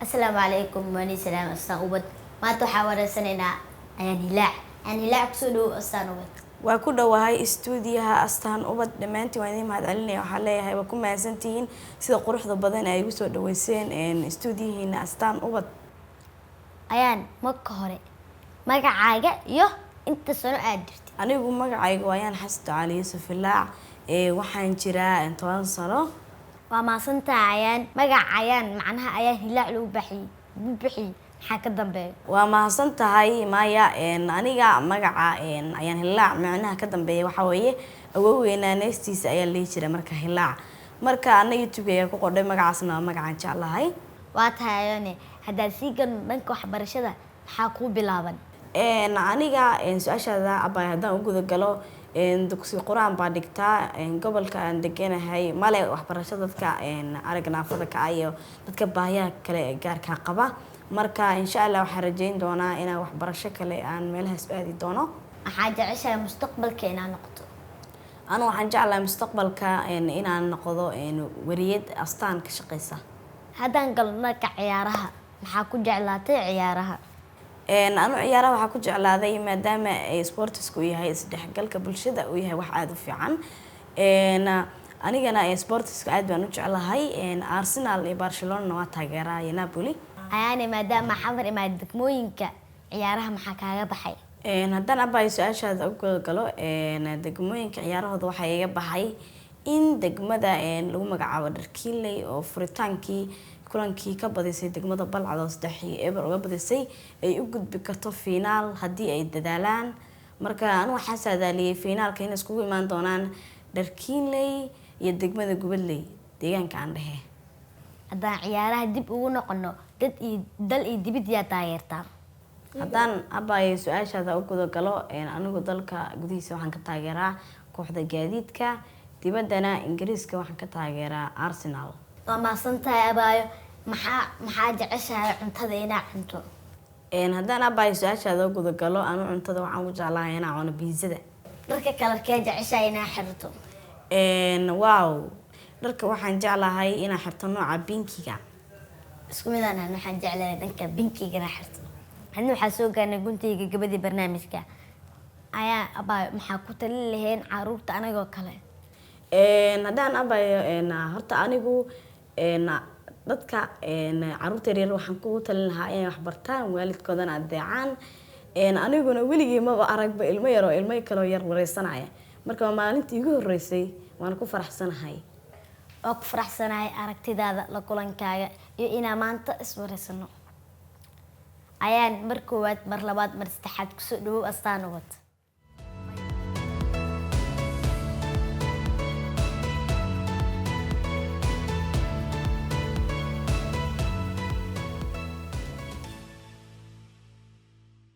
السلام عليكم واني سلام استاغوبد ما تحاور سنينا يعني هلاع كسودو استانوبد waa ku dhawahay stuudiyaha astaan ubad dhamaantii waan idin mahadcelinaya waxaan leeyahay waa ku mahadsantihiin sida quruxda badan ay igu soo dhaweyseen stuudiyihiina astaan ubad marka hore magacaaga iyo inta sano aad jirtay anigu magacayga waayaan xasan cali yuusuf ilaac waxaan jiraa 10 sano waa maasantahay magacayaan macnaha ayaan hilaac lagu bixiyay maxaa ka dambeeyo waa mahadsan tahay Maya aniga magaca ayaan hilaac macnaha ka dambeeyo waxa weeye awowgeena neestiisa ayaa leeyahay jiray marka hilaac marka anaga YouTube ku qodhay magacaasna magacaan jeclahay waa tahay hadda si gan dhanka waxbarashada maxaa ku bilaaban aniga su'aashaada abay hadaan u guda galo dugsi quraan baa dhigtaa gobolka aan deganahay male waxbarashada dadka aragnaafada ka iyo dadka baahiyaha kale gaarka qaba marka insha Allah waxaan rajayn doonaa inaan waxbarasho kale aan meelahaas aadi doono waxaan jeceshahay mustaqbalka inaan noqdo waxaan jeclahay mustaqbalka inaan noqdo wariyad astaan ka shaqeysa haddaan galno ka ciyaaraha maxaa ku jeclaatay ciyaaraha ciyaaraha waxaa ku jeclaaday maadaama sportsku yahay isdhexgalka bulshada uu yahay wax aad u fiican anigana sportska aad baan u jeclahay Arsenal iyo Barcelona waa taageeraa iyo Napoli maadaama xamar imaad degmooyinka ciyaaraha maxaa kaaga baxay haddaan abay su'aashaada u galo degmooyinka ciyaarahooda waxaa iga baxay in degmada lagu magacaabo Dharkiinley oo furitaankii kulankii ka badisay degmada Balcad oo 3-0 uga badisay ay u gudbi karto finaal haddii ay dadaalaan marka anu waxaan saadaaliyay finaalka in isku imaan doonaan Dharkiinley iyo degmada Gubadley deegaanka aan dhahay haddaan ciyaaraha dib ugu noqono dal iyo dibid yaa taageertaa haddaan abay su'aashaada u guda galo anigu dalka gudihiisa waxaan ka taageeraa kooxda gaadiidka dibaddana Ingiriiska waxaan ka taageeraa Arsenal waa maasantahay abaayo maxaa jeceshahay cuntada inaa cunto haddaan abay su'aashaada u guda galo anu cuntada waxaan u jeclahay inaan cuno pizzada dharka kalarkee jeceshahay inaa xirto wow dharka waxaan jeclahay inaan xirto nooca pinkiga isku mid aan waxaan jeclahay dhanka pinkiga inaa xirto hadna waxaa soo gaarnay guntayga gabadhii barnaamijka abaayo maxaa ku talin lahayn caruurta anagoo kale haddaan abayo horta anigu dadka caruurta yar waxaan ku talin lahaa inay wax bartaan waalidkoodana adeecaan aniguna weligii maba aragba ilmo yar oo ilmo kale yar wareysanaya marka maalintii ugu horeysay waan ku faraxsanahay aragtidaada la kulankaaga iyo inaa maanta iswareysano mar koowaad mar labaad mar saddexaad kusoo dhawow astaan ubad